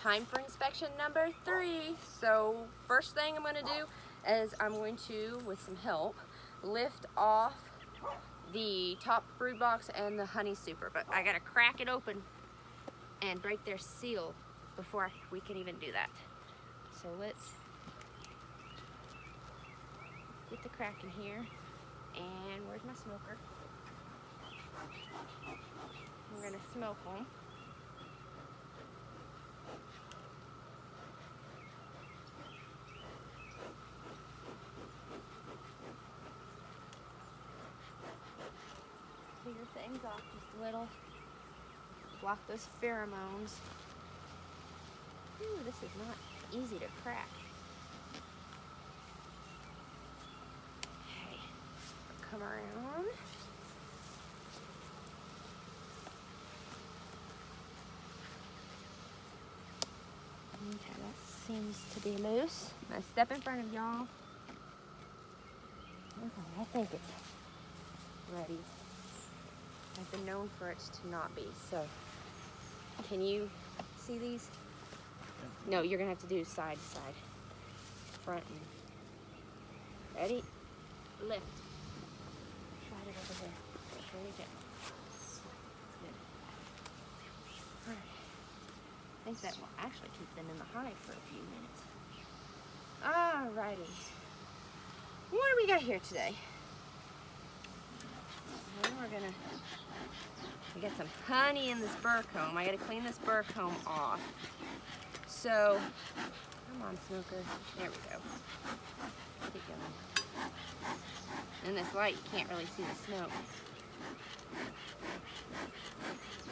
time for inspection number 3. So first thing I'm going to do is I'm going to, with some help, lift off the top brood box and the honey super, but I gotta crack it open and break their seal before we can even do that. So let's get the crack in here. And where's my smoker? We're gonna smoke them. Clear things off just a little. Block those pheromones. Ooh, this is not easy to crack. Okay, come around. Okay, that seems to be loose. Now step in front of y'all. Okay, I think it's ready. I've been known for it to not be, so. Can you see these? No, you're gonna have to do side to side. Front and, ready? Lift. Slide it over there. Really good. That's good. All right. I think that will actually keep them in the hive for a few minutes. Alrighty. What do we got here today? Well, we got some honey in this burr comb. I gotta clean this burr comb off. So, come on, smoker. There we go. Get it going. In this light, you can't really see the smoke.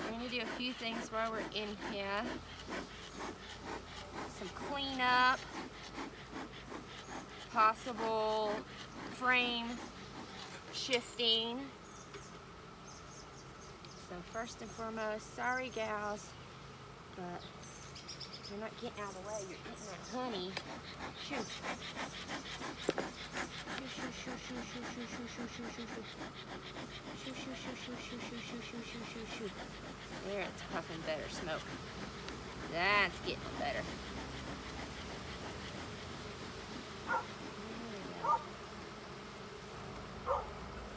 We're gonna do a few things while we're in here. Some cleanup, possible frame shifting. So first and foremost, sorry gals, but you're not getting out of the way. You're getting that honey. Shoo. Shoo, shoo, shoo, shoo, shoo, shoo, shoo, shoo, shoo, shoo, shoo. Shoo, shoo, shoo, shoo, shoo, shoo, shoo, shoo, shoo, shoo, shoo. There, it's puffing better smoke. That's getting better.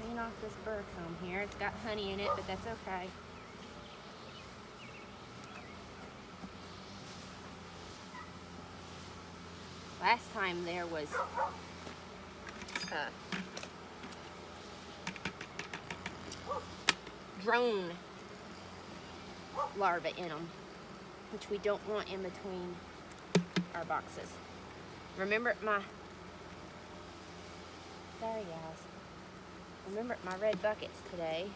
Clean off this burr comb here. It's got honey in it, but that's okay. Last time there was drone larvae in them, which we don't want in between our boxes. Remember my, sorry guys, remember my red buckets today,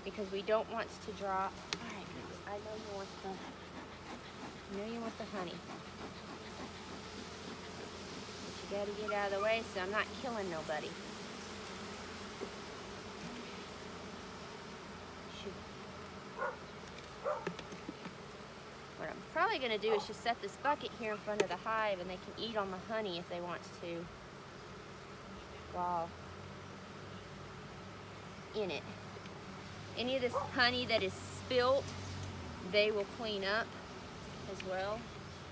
because we don't want to drop. All right, I know you want the honey. But you gotta get out of the way so I'm not killing nobody. Shoot. What I'm probably gonna do is just set this bucket here in front of the hive, and they can eat on the honey if they want to while in it. Any of this honey that is spilt, they will clean up as well.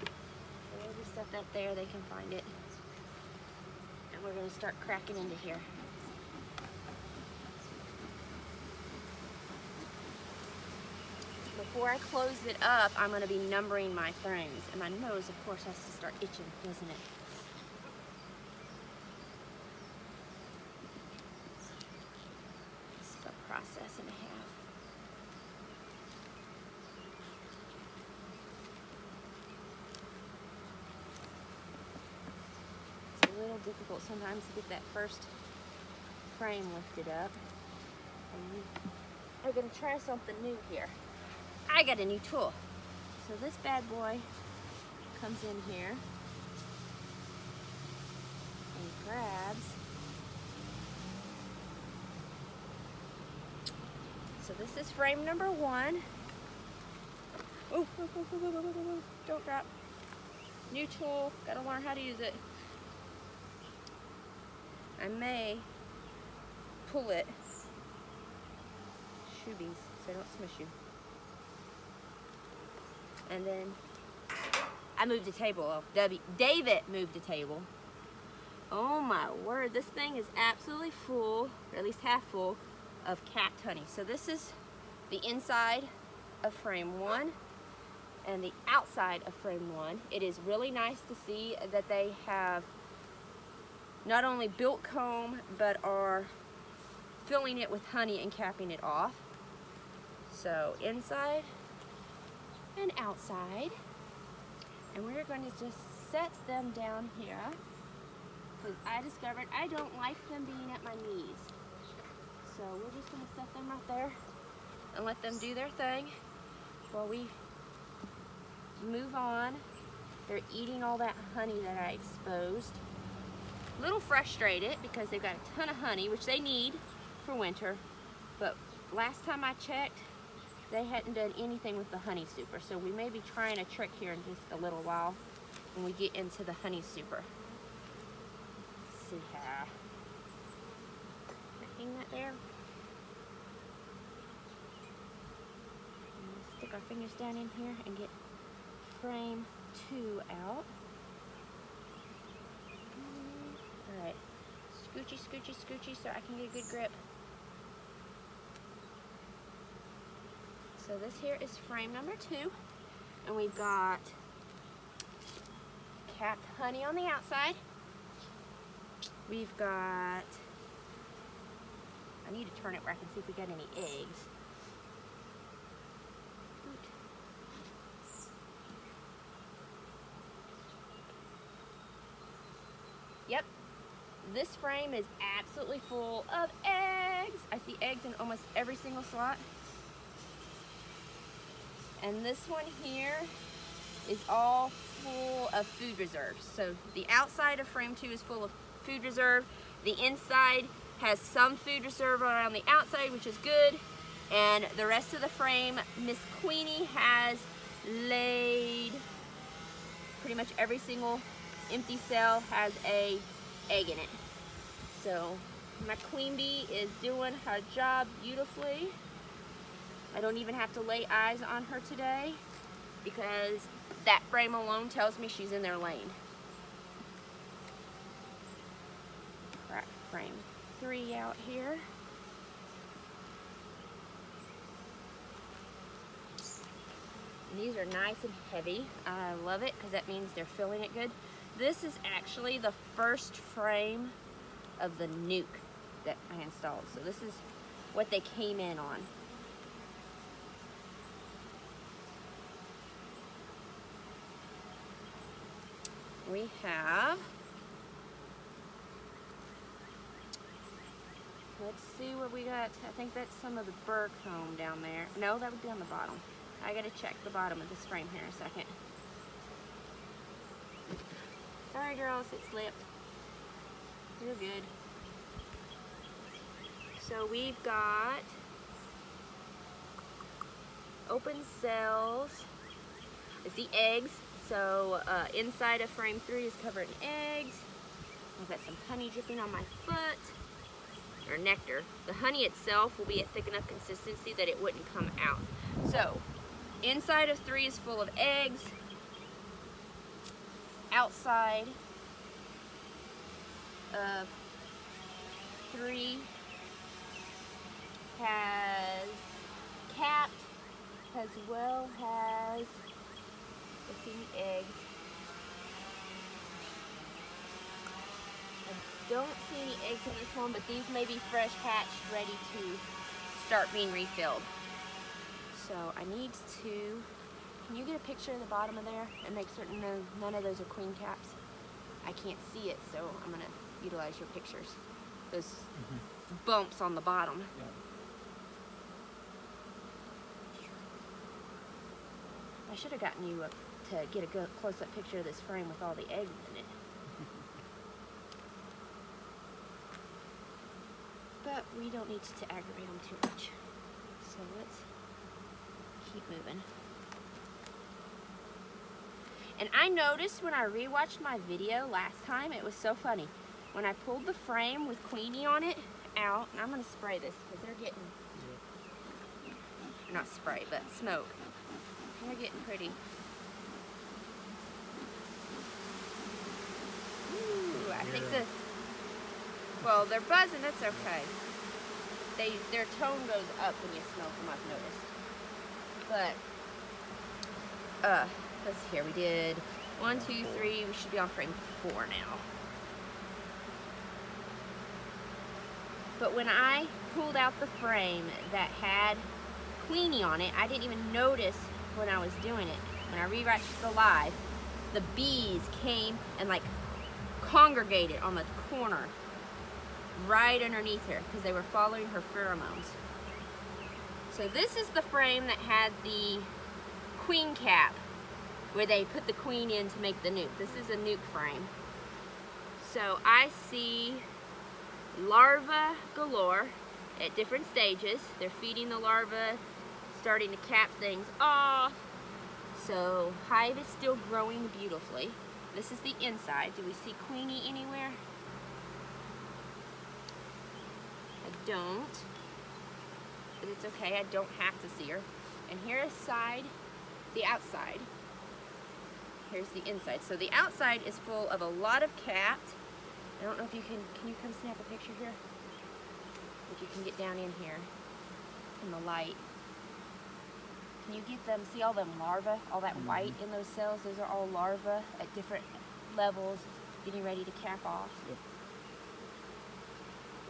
So we'll just set that there, they can find it. And we're gonna start cracking into here. Before I close it up, I'm gonna be numbering my frames. And my nose, of course, has to start itching, doesn't it? This is a process and a half. It's a little difficult sometimes to get that first frame lifted up. And we're gonna try something new here. I got a new tool. So this bad boy comes in here and grabs. So this is frame number 1. Oh, don't drop. New tool, gotta learn how to use it. I may pull it. Shoobies, so I don't smush you. And then, I moved the table. David moved the table. Oh my word, this thing is absolutely full, or at least half full, of capped honey. So this is the inside of frame 1 and the outside of frame 1. It is really nice to see that they have not only built comb, but are filling it with honey and capping it off. So inside and outside. And we're going to just set them down here, because I discovered I don't like them being at my knees. So we're just going to set them right there and let them do their thing while we move on. They're eating all that honey that I exposed. A little frustrated because they've got a ton of honey, which they need for winter, but last time I checked, they hadn't done anything with the honey super, so we may be trying a trick here in just a little while when we get into the honey super. Let's see how. Hang that there. Stick our fingers down in here and get frame 2 out. Alright, scoochy, scoochy, scoochy so I can get a good grip. So this here is frame number 2, and we've got capped honey on the outside. We've got, I need to turn it where I can see if we got any eggs. Yep, this frame is absolutely full of eggs. I see eggs in almost every single slot. And this one here is all full of food reserve. So the outside of frame 2 is full of food reserve. The inside has some food reserve around the outside, which is good. And the rest of the frame, Miss Queenie has laid pretty much every single empty cell has a egg in it. So my queen bee is doing her job beautifully. I don't even have to lay eyes on her today because that frame alone tells me she's in their lane. Crack frame 3 out here. And these are nice and heavy. I love it because that means they're filling it good. This is actually the first frame of the nuke that I installed. So this is what they came in on. We have, let's see what we got. I think that's some of the burr comb down there. No, that would be on the bottom. I gotta check the bottom of this frame here in a second. Sorry girls, it slipped. You're good. So we've got open cells. It's the eggs. So inside of frame 3 is covered in eggs. I've got some honey dripping on my foot, or nectar. The honey itself will be at thick enough consistency that it wouldn't come out. So inside of 3 is full of eggs. Outside of 3 has capped as well as the eggs. I don't see any eggs in this one, but these may be fresh hatched, ready to start being refilled. So I need to, can you get a picture of the bottom of there and make certain none of those are queen caps? I can't see it, so I'm gonna utilize your pictures. Those bumps on the bottom. Yeah. I should have gotten you to get a good close-up picture of this frame with all the eggs in it. But we don't need to aggravate them too much. So let's keep moving. And I noticed when I rewatched my video last time, it was so funny. When I pulled the frame with Queenie on it out, and I'm going to spray this because they're getting, not spray, but smoke. They're getting pretty Well, they're buzzing, that's okay. Their tone goes up when you smoke them, I've noticed. But, let's see here, we did 1, 2, 3, we should be on frame 4 now. But when I pulled out the frame that had Queenie on it, I didn't even notice when I was doing it. When I rewatched the live, the bees came and like congregated on the corner right underneath her because they were following her pheromones. So this is the frame that had the queen cap where they put the queen in to make the nuke. This is a nuke frame. So I see larvae galore at different stages. They're feeding the larvae, starting to cap things off. So Hive is still growing beautifully. This is the inside. Do we see Queenie anywhere? I don't, but it's okay. I don't have to see her. And here is the outside. Here's the inside. So the outside is full of a lot of capped. I don't know if you can you come snap a picture here? If you can get down in here in the light. Can you get them, see all them larvae, all that white in those cells? Those are all larvae at different levels getting ready to cap off. Yep.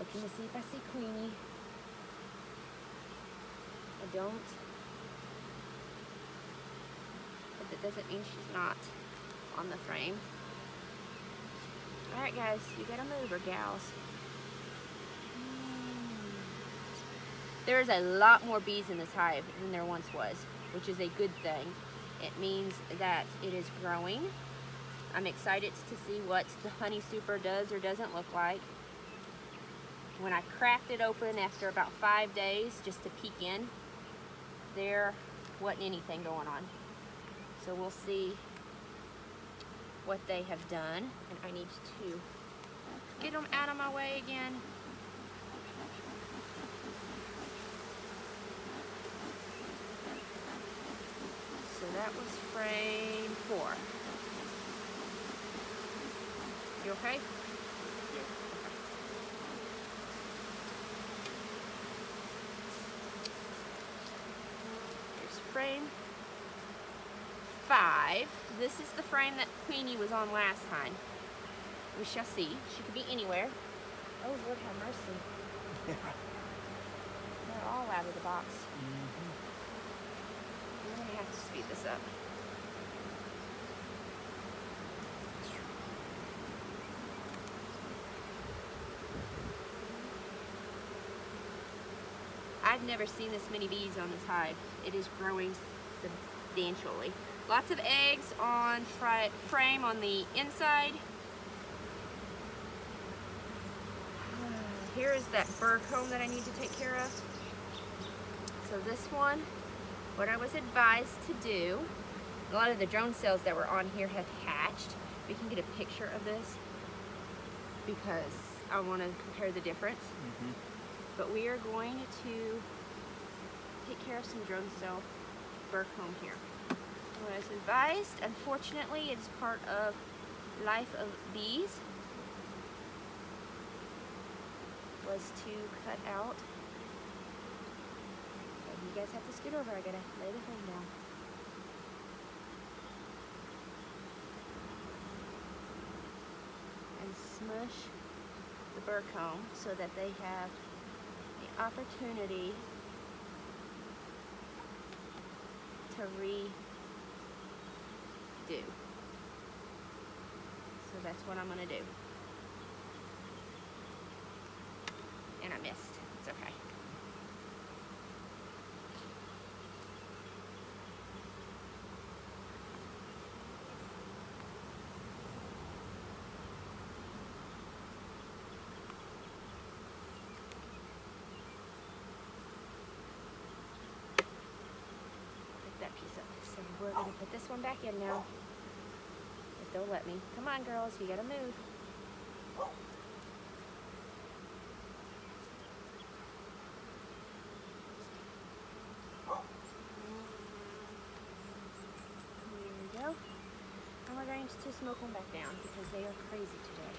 Looking to see if I see Queenie. I don't. But that doesn't mean she's not on the frame. Alright guys, you gotta move her, gals. There's a lot more bees in this hive than there once was, which is a good thing. It means that it is growing. I'm excited to see what the honey super does or doesn't look like. When I cracked it open after about 5 days just to peek in, there wasn't anything going on. So we'll see what they have done. And I need to get them out of my way again. So that was frame 4. You okay? Yeah. Here's frame 5. This is the frame that Queenie was on last time. We shall see. She could be anywhere. Oh, Lord have mercy. Yeah. They're all out of the box. I'm going to have to speed this up. I've never seen this many bees on this hive. It is growing substantially. Lots of eggs on frame on the inside. Here is that burr comb that I need to take care of. So this one, what I was advised to do, a lot of the drone cells that were on here have hatched. We can get a picture of this because I want to compare the difference. But we are going to take care of some drone cell burr comb here. What I was advised, unfortunately, it is part of life of bees, was to cut out. And you guys have to scoot over. I gotta lay the thing down. And smush the burr comb so that they have the opportunity to redo. So that's what I'm gonna do. And I missed. It's okay. Pick that piece up. So we're gonna put this one back in now. If they'll let me. Come on, girls, you gotta move. There we go. And we're going to smoke them back down because they are crazy today.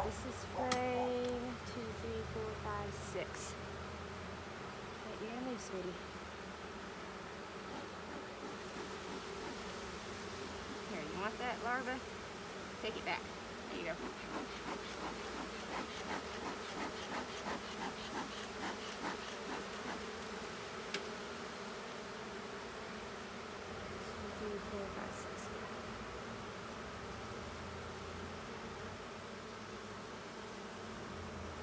This is frame 2, 3, 4, 5, 6. Right, you're gonna move, sweetie. Here, you want that larva? Take it back. There you go. 2, 3, 4, 5, 6.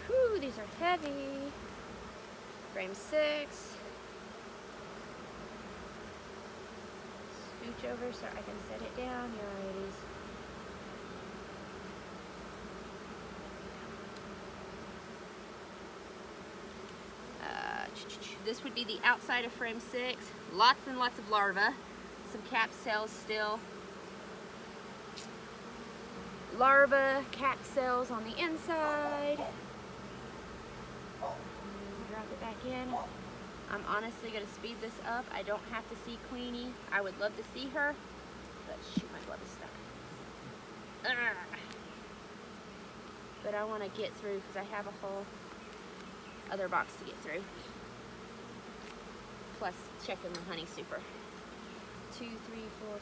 Whew, these are heavy. Frame 6. Scooch over so I can set it down, you ladies. This would be the outside of frame 6. Lots and lots of larvae. Some capped cells still. Larvae, capped cells on the inside. Drop it back in. I'm honestly going to speed this up. I don't have to see Queenie. I would love to see her. But shoot, my glove is stuck. Ugh. But I want to get through because I have a whole other box to get through. Plus checking the honey super. 2, 3, 4,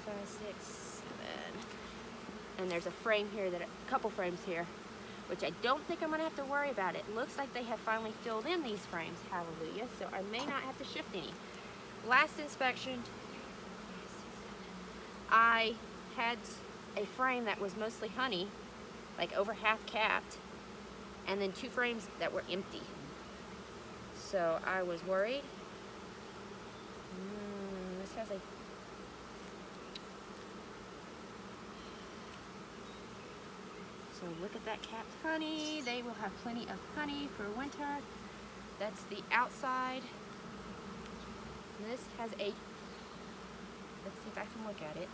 5, 6, 7. And there's a frame here, a couple frames here, which I don't think I'm gonna have to worry about. It looks like they have finally filled in these frames, hallelujah, so I may not have to shift any. Last inspection, I had a frame that was mostly honey, like over half capped, and then 2 frames that were empty. So I was worried. This has a So look at that capped honey. They will have plenty of honey for winter. That's the outside. This has a, let's see if I can look at it.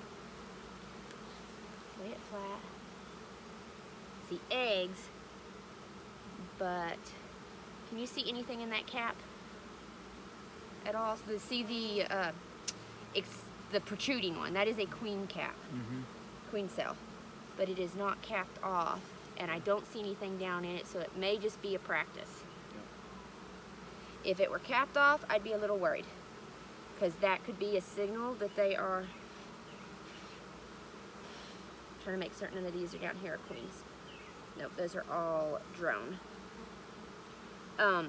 Lay it flat. See eggs, but can you see anything in that cap at all? So see the protruding one. That is a queen cap, queen cell. But it is not capped off, and I don't see anything down in it, so it may just be a practice. Yeah. If it were capped off, I'd be a little worried, because that could be a signal that they are trying to make certain that these are down here are queens. Nope, those are all drone. A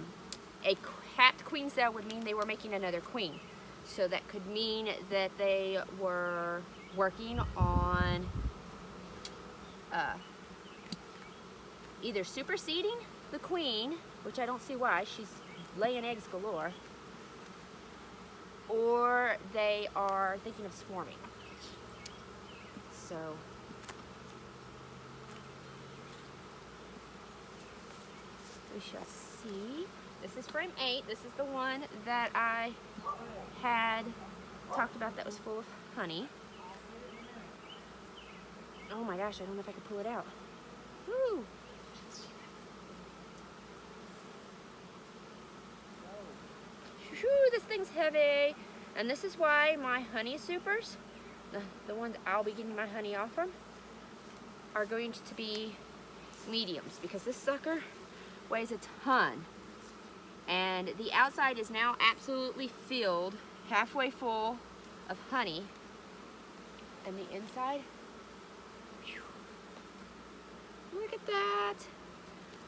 capped queen cell would mean they were making another queen, so that could mean that they were working on either superseding the queen, which I don't see why, she's laying eggs galore, or they are thinking of swarming. So we shall see. This is frame 8. This is the one that I had talked about that was full of honey. Oh my gosh, I don't know if I can pull it out. Woo! Whew, this thing's heavy. And this is why my honey supers, the ones I'll be getting my honey off from, are going to be mediums, because this sucker weighs a ton. And the outside is now absolutely filled, halfway full of honey. And the inside, look at that.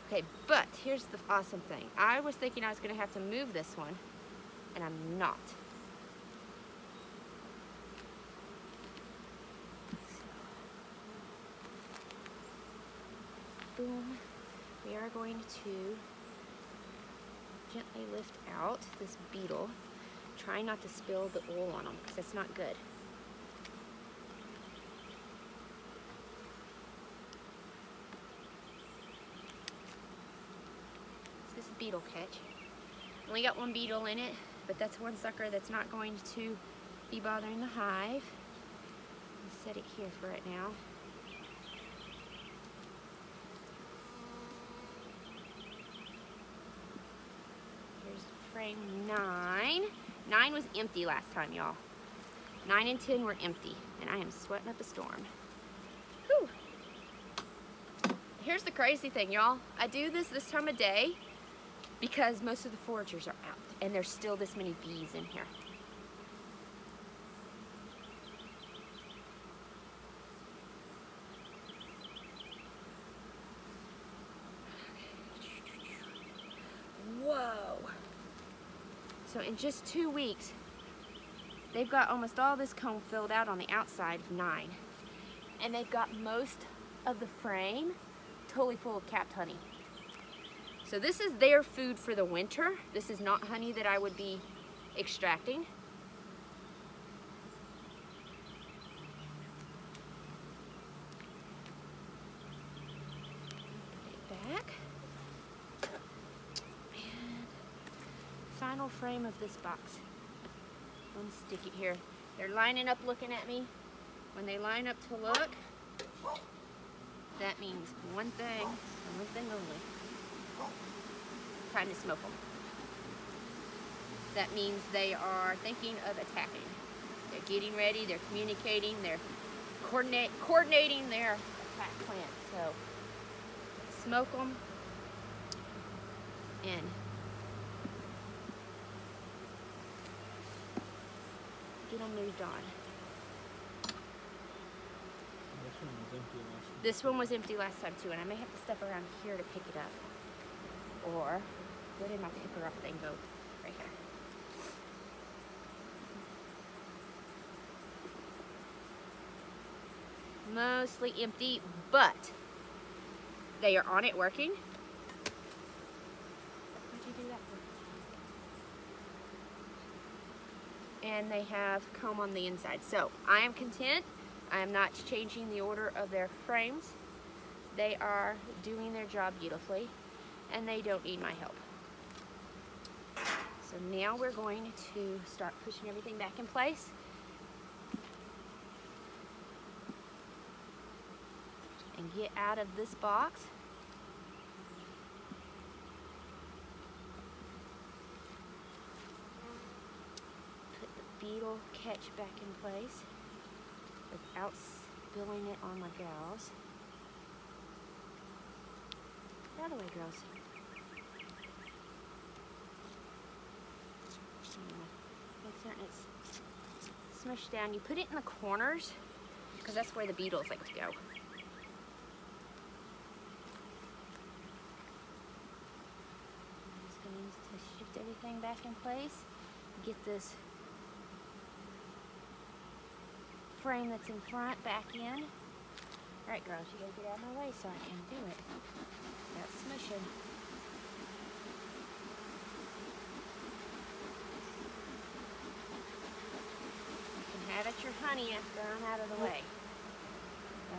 Okay, but here's the awesome thing. I was thinking I was going to have to move this one, and I'm not. So, boom. We are going to gently lift out this beetle. Try not to spill the oil on them, because that's not good. beetle catch. Only got one beetle in it, but that's one sucker that's not going to be bothering the hive. I'll set it here for right now. Here's frame 9. 9 was empty last time, y'all. 9 and 10 were empty, and I am sweating up a storm. Whew. Here's the crazy thing, y'all. I do this time of day because most of the foragers are out, and there's still this many bees in here. Whoa. So in just 2 weeks, they've got almost all this comb filled out on the outside of 9. And they've got most of the frame totally full of capped honey. So this is their food for the winter. This is not honey that I would be extracting. Put it back. And final frame of this box. I'm gonna stick it here. They're lining up looking at me. When they line up to look, that means one thing and one thing only. Time to smoke them. That means they are thinking of attacking. They're getting ready, they're communicating, they're coordinating their attack plan. So, smoke them and get them moved on. This one was empty last time too, and I may have to step around here to pick it up. Or, where did my picker up thing go? Right here. Mostly empty, but they are on it working. What'd you do that for? And they have comb on the inside. So, I am content. I am not changing the order of their frames. They are doing their job beautifully, and they don't need my help. So now we're going to start pushing everything back in place. And get out of this box. Put the beetle catch back in place without spilling it on my gals. Get out of the way, girls. Make certain it's smushed down. You put it in the corners because that's where the beetles like to go. Just going to shift everything back in place. Get this frame that's in front back in. Alright girls, you gotta get out of my way so I can do it. That's smushing. You can have at your honey after I'm out of the way.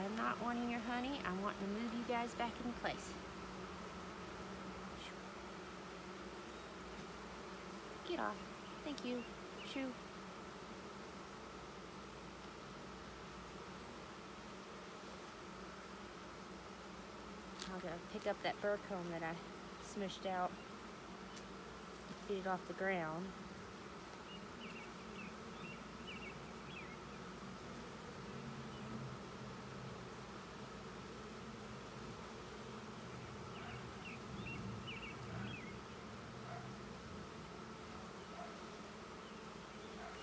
I'm not wanting your honey, I'm wanting to move you guys back in place. Get off. Thank you. Shoo. I'll go pick up that burr comb that I smushed out, get it off the ground.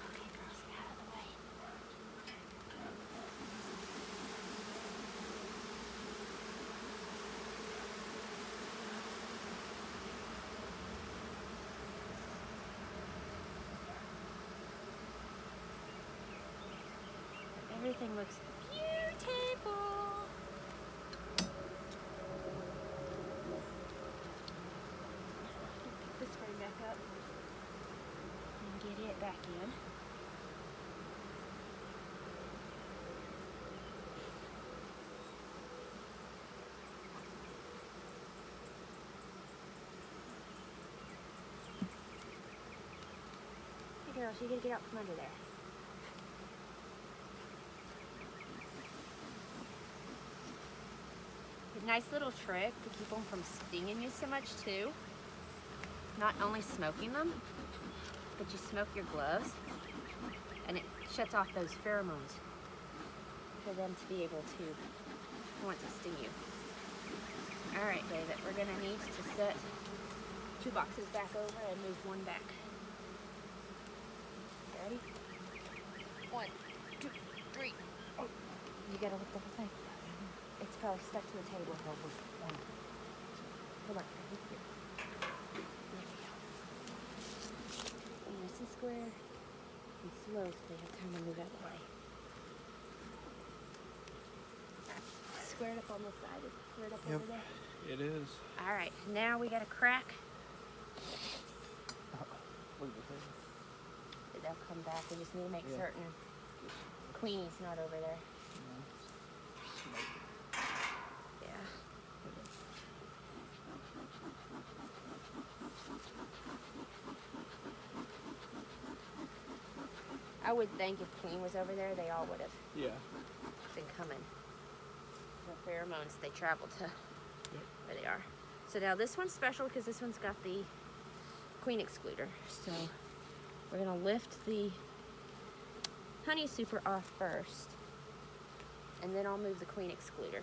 Okay, girls, get out of the way. Everything looks beautiful. Pick this frame back up and get it back in. gosh, you gotta get out from under there. A nice little trick to keep them from stinging you so much too. Not only smoking them, but you smoke your gloves and it shuts off those pheromones for them to be able to want to sting you. All right, David, we're gonna need to set 2 boxes back over and move 1 back. Ready? 1, 2, 3. Oh, you gotta lift the whole thing. It's probably stuck to the table. Hold on. There we go. Nice and square and slow so they have time to move out of the way. Squared up on the side. It's squared up over there. It is. All right, now we got a crack. Look at the thing. They'll come back. We just need to make certain Queenie's not over there. Yeah. I would think if Queen was over there, they all would have been coming. The pheromones, they travel to where they are. So now this one's special because this one's got the Queen excluder. So we're gonna lift the honey super off first, and then I'll move the Queen excluder.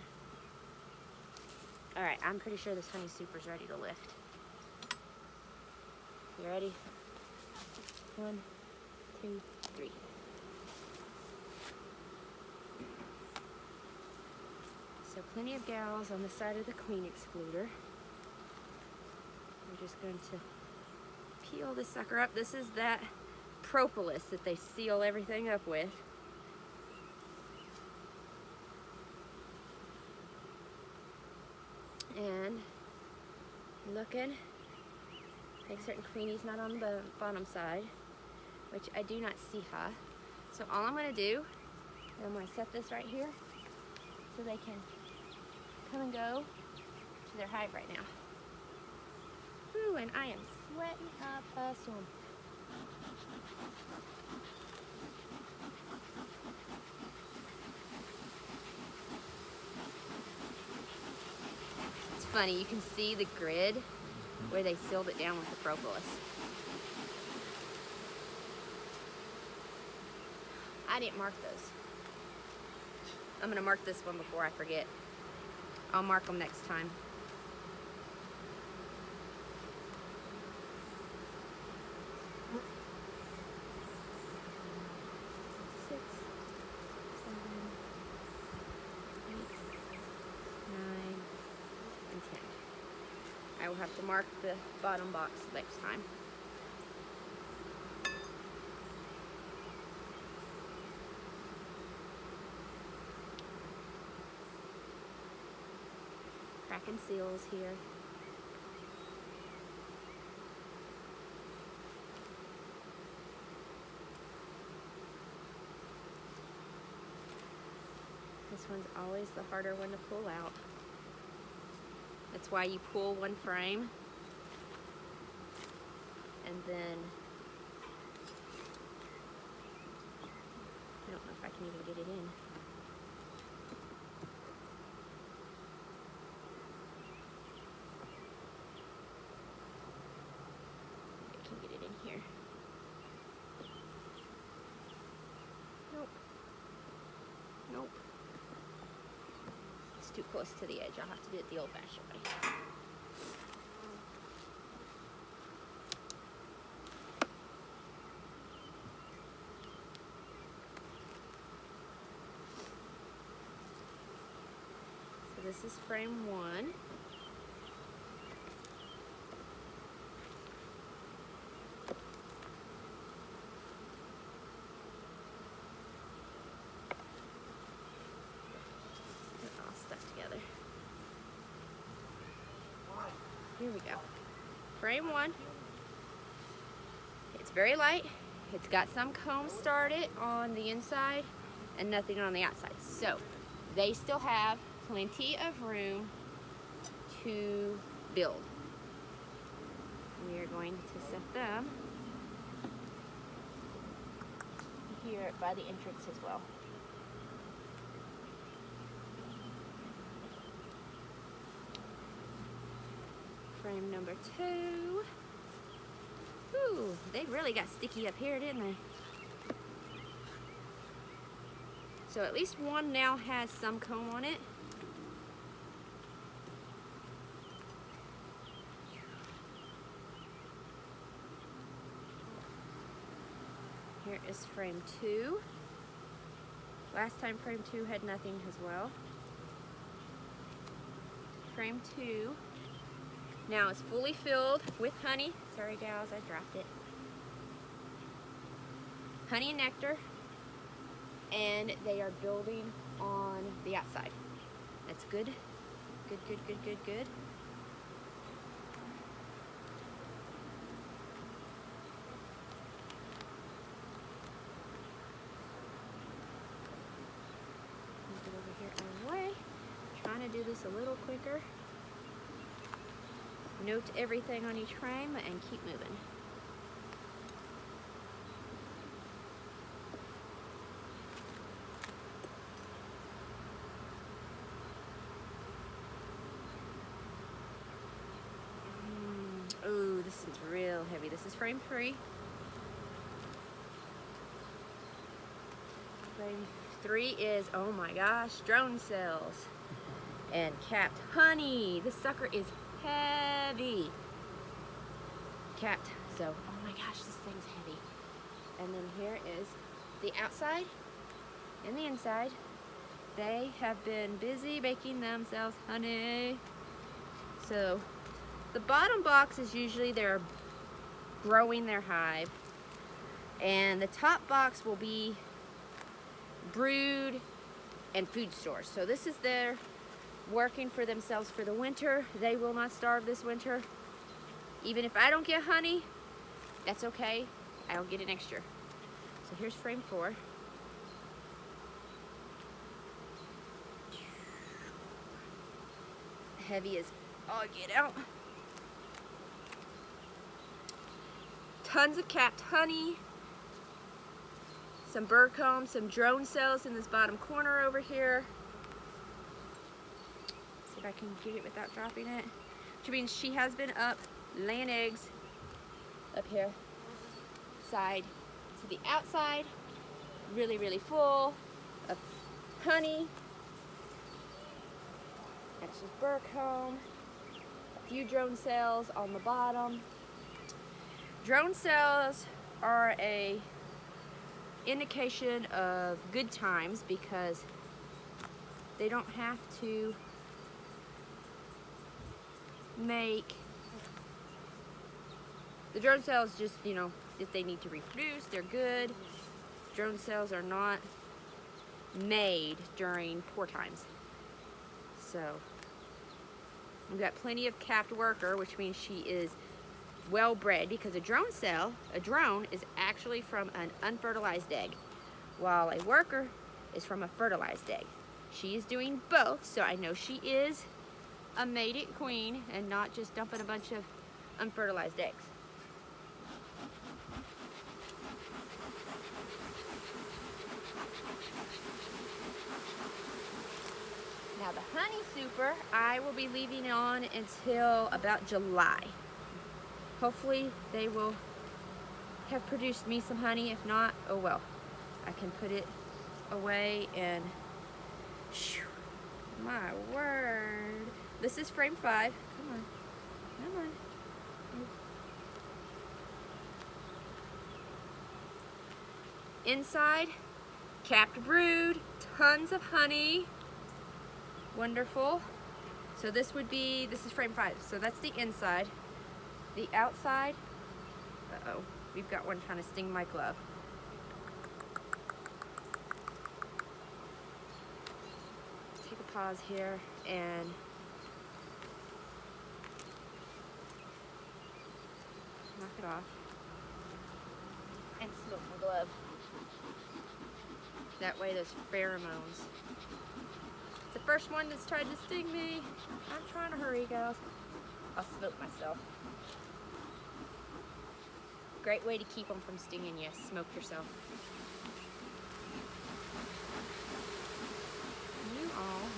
All right, I'm pretty sure this honey super's ready to lift. You ready? 1, 2, 3. So plenty of gals on the side of the Queen excluder. We're just going to peel this sucker up. This is that propolis that they seal everything up with. And looking, make certain Queenie's not on the bottom side, which I do not see her. So all I'm gonna do, I'm gonna set this right here so they can come and go to their hive right now. Whew, and I am sweating up a storm. It's funny, you can see the grid where they sealed it down with the propolis. I didn't mark those. I'm gonna mark this one before I forget. I'll mark them next time. I will have to mark the bottom box next time. Cracking seals here. This one's always the harder one to pull out. That's why you pull one frame and then I don't know if I can even get it in. I can get it in here. Nope. Nope. It's too close to the edge. I'll have to do it the old-fashioned way. So this is frame 1. Here we go. Frame 1. It's very light. It's got some comb started on the inside and nothing on the outside. So they still have plenty of room to build. We are going to set them here by the entrance as well. Frame number 2. Ooh, they really got sticky up here, didn't they? So at least one now has some comb on it. Here is frame 2. Last time frame 2 had nothing as well. Frame 2 now is fully filled with honey. Sorry gals, I dropped it. Honey and nectar. And they are building on the outside. That's good. Good, good, good, good, good. Move it over here our way. Trying to do this a little quicker. Note everything on each frame and keep moving. Ooh, this is real heavy. This is frame 3. Frame 3 is, oh my gosh, drone cells and capped honey. This sucker is heavy. Capped, so, oh my gosh, this thing's heavy. And then here is the outside and the inside. They have been busy making themselves honey. So, the bottom box is usually they're growing their hive, and the top box will be brood and food stores. So this is their working for themselves for the winter. They will not starve this winter. Even if I don't get honey, that's okay. I'll get it next year. So here's frame 4. Heavy as all get out. Tons of capped honey, some bird comb, some drone cells in this bottom corner over here. See if I can get it without dropping it. Which means she has been up laying eggs up here, side to the outside, really, really full of honey. That's just bird comb, a few drone cells on the bottom. Drone cells are a indication of good times because they don't have to make the drone cells. Just, you know, if they need to reproduce, they're good. Drone cells are not made during poor times. So we've got plenty of capped worker, which means she is well bred, because a drone is actually from an unfertilized egg, while a worker is from a fertilized egg. She is doing both, so I know she is a mated queen and not just dumping a bunch of unfertilized eggs. Now the honey super, I will be leaving on until about July. Hopefully they will have produced me some honey. If not, oh well. I can put it away and, whew, my word. This is frame 5. Come on, come on. Inside, capped brood, tons of honey. Wonderful. So this is frame 5. So that's the inside. The outside, uh-oh, we've got one trying to sting my glove. Take a pause here and knock it off and smoke my glove. That way those pheromones. It's the first one that's tried to sting me. I'm trying to hurry, guys. I'll smoke myself. Great way to keep them from stinging you. Smoke yourself.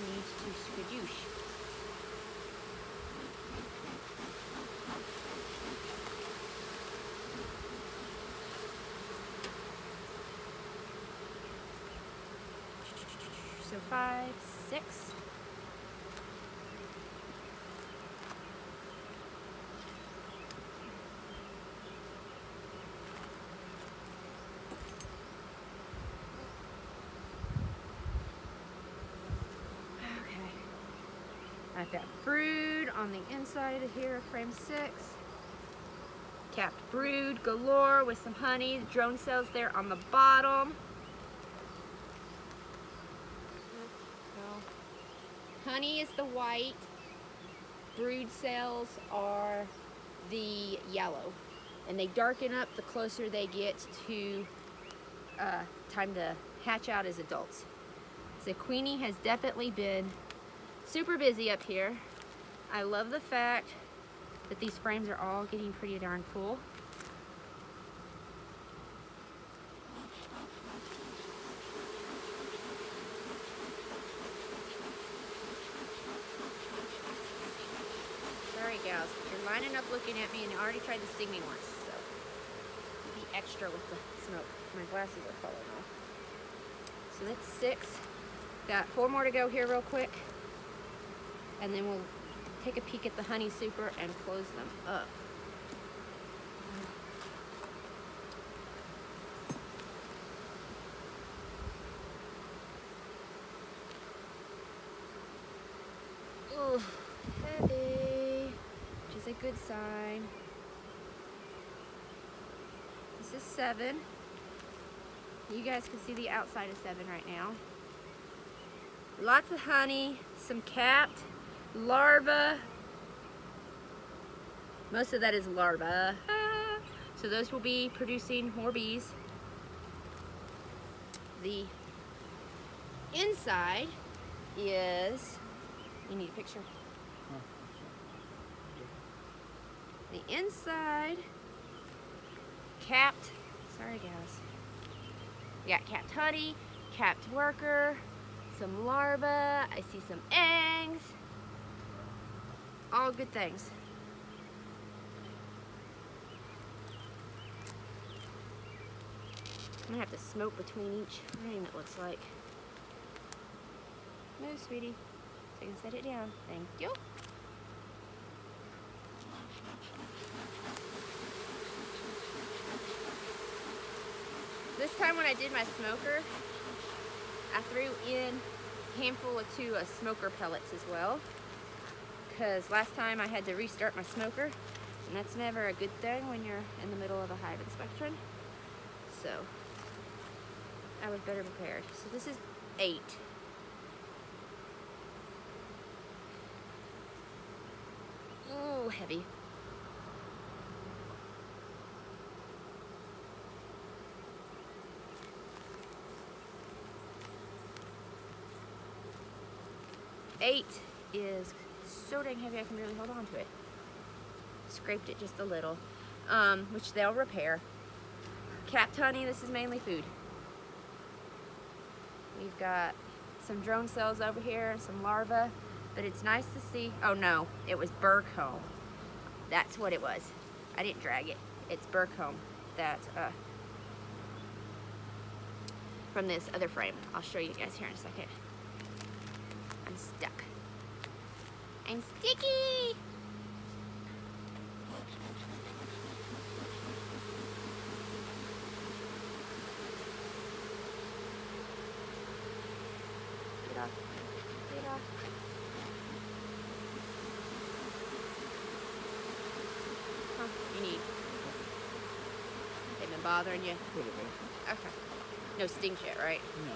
needs to skadoosh. So 5, 6. I've got brood on the inside of here, frame 6. Capped brood galore with some honey. The drone cells there on the bottom. No. Honey is the white. Brood cells are the yellow. And they darken up the closer they get to time to hatch out as adults. So Queenie has definitely been super busy up here. I love the fact that these frames are all getting pretty darn full. Sorry gals, you're lining up looking at me and you already tried to sting me once, so be extra with the smoke. My glasses are falling off. So that's 6. Got 4 more to go here real quick. And then we'll take a peek at the honey super and close them up. Ooh, heavy, which is a good sign. This is 7. You guys can see the outside of 7 right now. Lots of honey, some capped larvae. Most of that is larvae. So those will be producing more bees. The inside is, you need a picture? The inside, capped, sorry guys. We got capped honey, capped worker, some larvae, I see some eggs. All good things. I'm gonna have to smoke between each frame, it looks like. Move, sweetie. So you can set it down. Thank you. This time when I did my smoker, I threw in a handful or 2 of smoker pellets as well. Because last time I had to restart my smoker, and that's never a good thing when you're in the middle of a hive inspection. So I was better prepared. So this is 8. Ooh, heavy. Eight is so dang heavy I can barely hold on to it. Scraped it just a little, which they'll repair. Capped honey, this is mainly food. We've got some drone cells over here, some larvae, but it's nice to see. Oh no, it was burr comb. That's what it was. I didn't drag it. It's burr comb that from this other frame. I'll show you guys here in a second. I'm stuck. I'm sticky! Get off. Get off. Huh, you need. They've been bothering you? A little bit. Okay. No stings yet, right? No.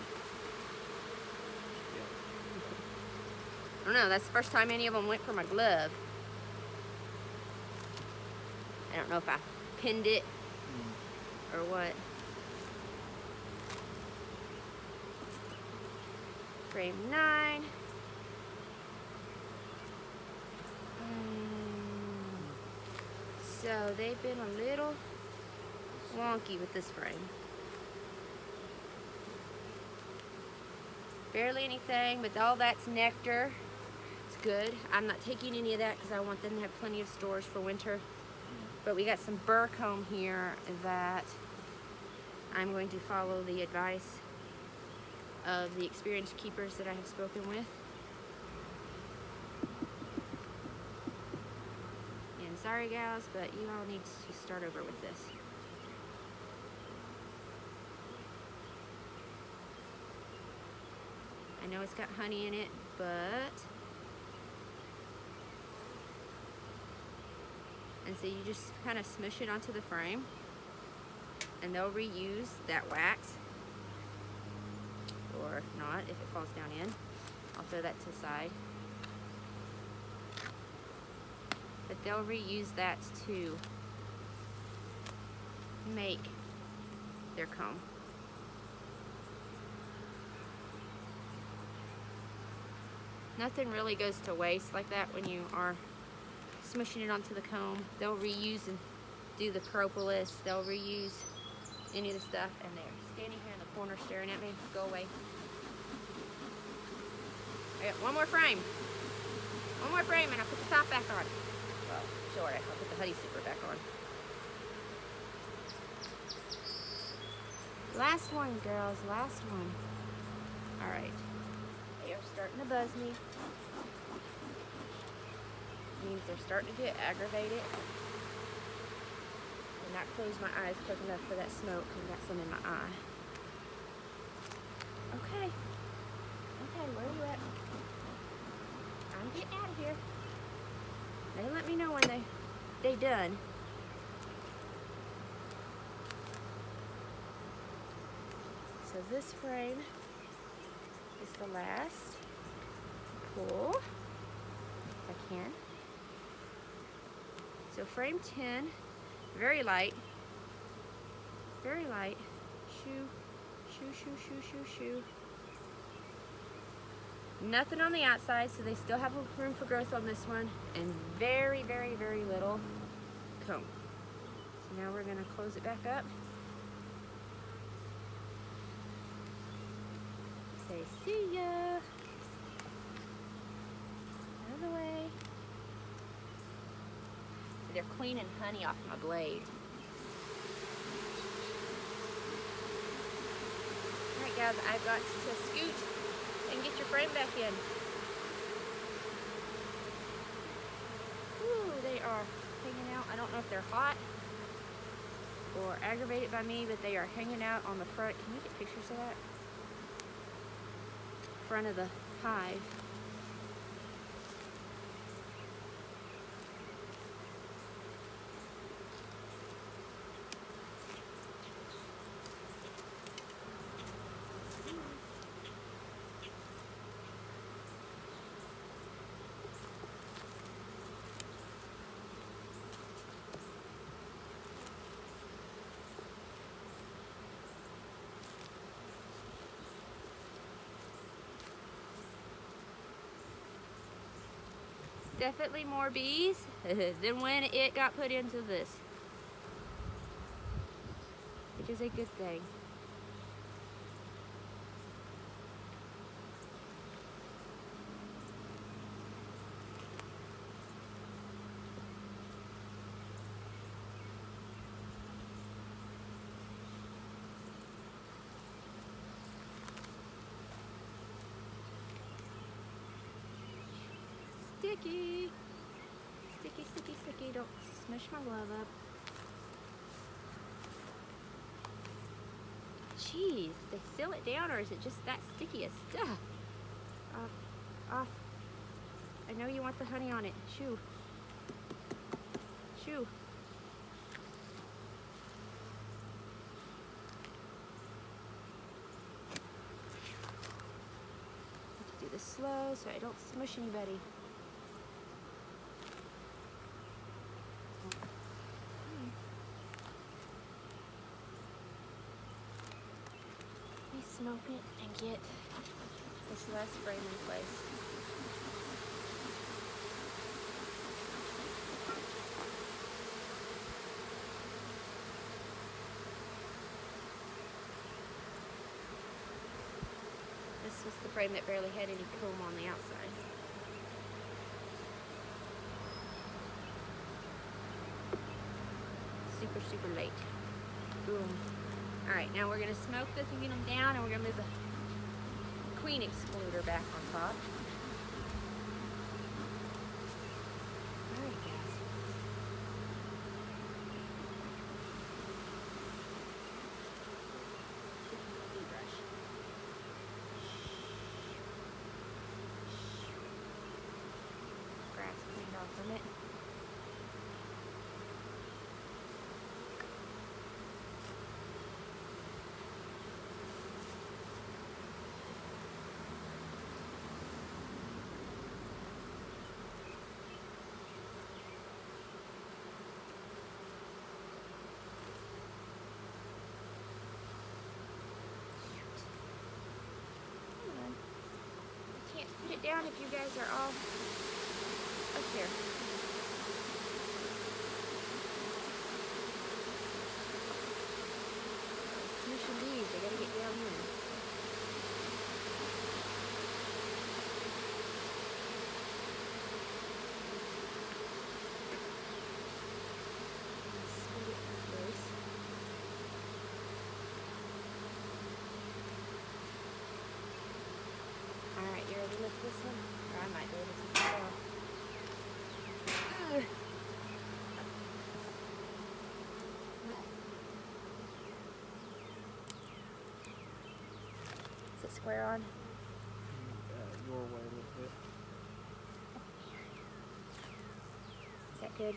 I don't know, that's the first time any of them went for my glove. I don't know if I pinned it or what. Frame 9. So they've been a little wonky with this frame. Barely anything, but all that's nectar. It's good. I'm not taking any of that because I want them to have plenty of storage for winter. But we got some burr comb here that I'm going to follow the advice of the experienced keepers that I have spoken with. And sorry gals, but you all need to start over with this. I know it's got honey in it, but... And so you just kind of smush it onto the frame, and they'll reuse that wax, or not if it falls down in. I'll throw that to the side. But they'll reuse that to make their comb. Nothing really goes to waste like that when you are smushing it onto the comb. They'll reuse and do the propolis. They'll reuse any of the stuff. And they're standing here in the corner staring at me. Go away. I got one more frame. One more frame and I'll put the top back on. Well, sure, I'll put the honey super back on. Last one, girls, last one. All right. They are starting to buzz me. Means they're starting to get aggravated. And not close my eyes quick enough for that smoke and got some in my eye. Okay. Okay, where are you at? I'm getting out of here. They let me know when they done. So this frame is the last. Pull if I can. So frame 10, very light, very light. Shoo, shoo, shoo, shoo, shoo, shoo. Nothing on the outside, so they still have room for growth on this one, and very, very, very little comb. So now we're gonna close it back up. Say see ya. Out of the way. So they're cleaning honey off my blade. Alright guys, I've got to scoot and get your frame back in. Ooh, they are hanging out. I don't know if they're hot or aggravated by me, but they are hanging out on the front. Can you get pictures of that? Front of the hive. Definitely more bees than when it got put into this, which is a good thing. Sticky. Sticky, sticky, sticky. Don't smush my glove up. Jeez, did they seal it down or is it just that sticky as stuff? Off. I know you want the honey on it. Shoo. Shoo. Have to do this slow so I don't smush anybody. Smoke it and get this last frame in place. This This is the frame that barely had any comb on the outside. Super, super late. Boom. Alright, now we're going to smoke this and get them down, and we're going to move the queen excluder back on top. Alright, guys. Brush. Grass cleaned off from it. Put it down if you guys are all up here. Smooshing these, they gotta get down here. Scoot it in place. Alright, you ready to lift this one? Or I might be able to take it off. Is it square on? Your way a little bit. Is that good?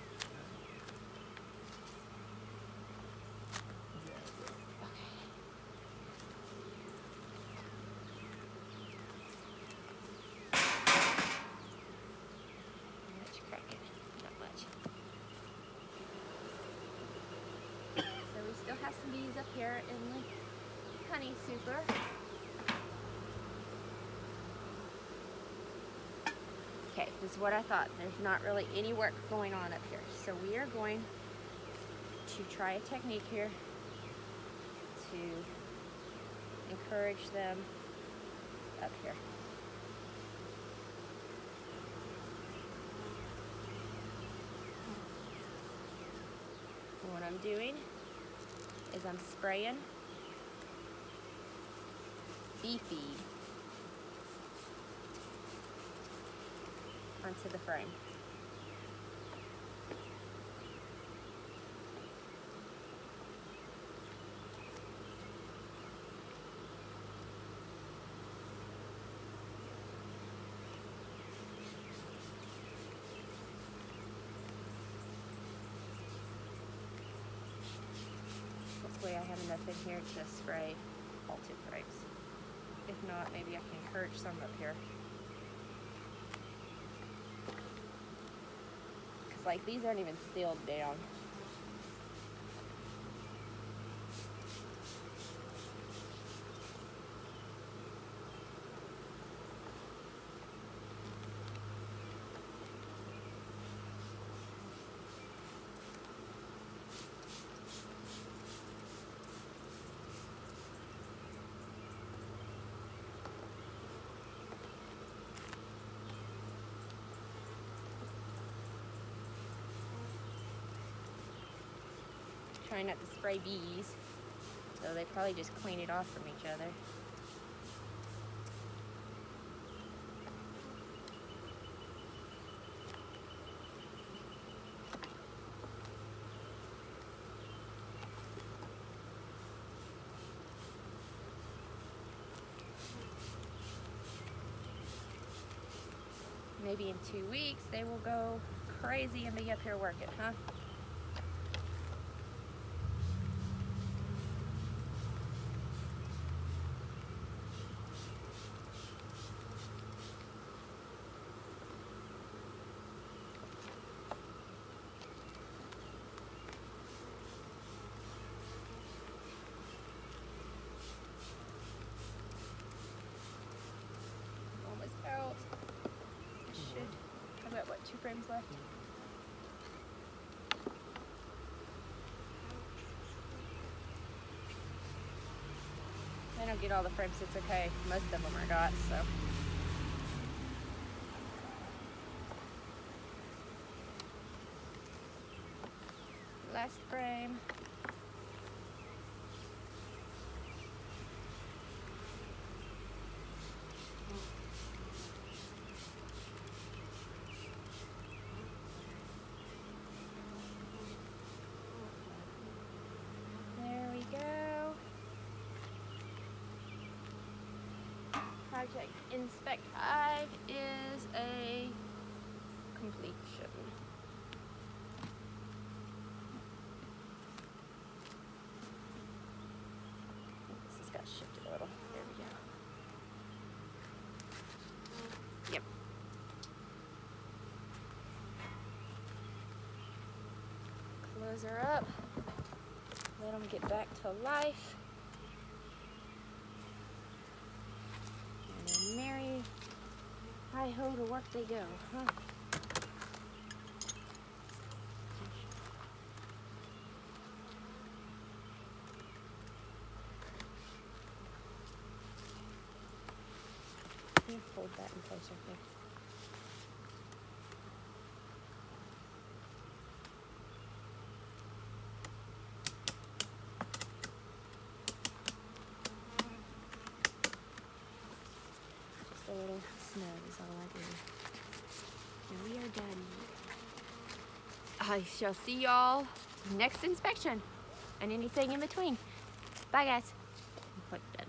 Still have some bees up here in the honey super. Okay, this is what I thought. There's not really any work going on up here. So we are going to try a technique here to encourage them up here. And what I'm doing is I'm spraying bee feed onto the frame. Hopefully I have enough in here to spray all 2 frames. If not, maybe I can encourage some up here. Because like these aren't even sealed down. Trying not to spray bees, so they probably just clean it off from each other. Maybe in 2 weeks they will go crazy and be up here working, huh? Almost out. I should. I've got what, 2 frames left? don't get all the frames, it's okay. Most of them are got, so. Last frame. There we go. Project Inspect Hive is a completion. This has got shifted a little. There we go. Yep. Close her up. Let them get back to life. And then merry hi-ho to work they go, huh? Can you hold that in place right there? Just a little snug is all I do. And we are done. I shall see y'all next inspection and anything in between. Bye, guys. Click done.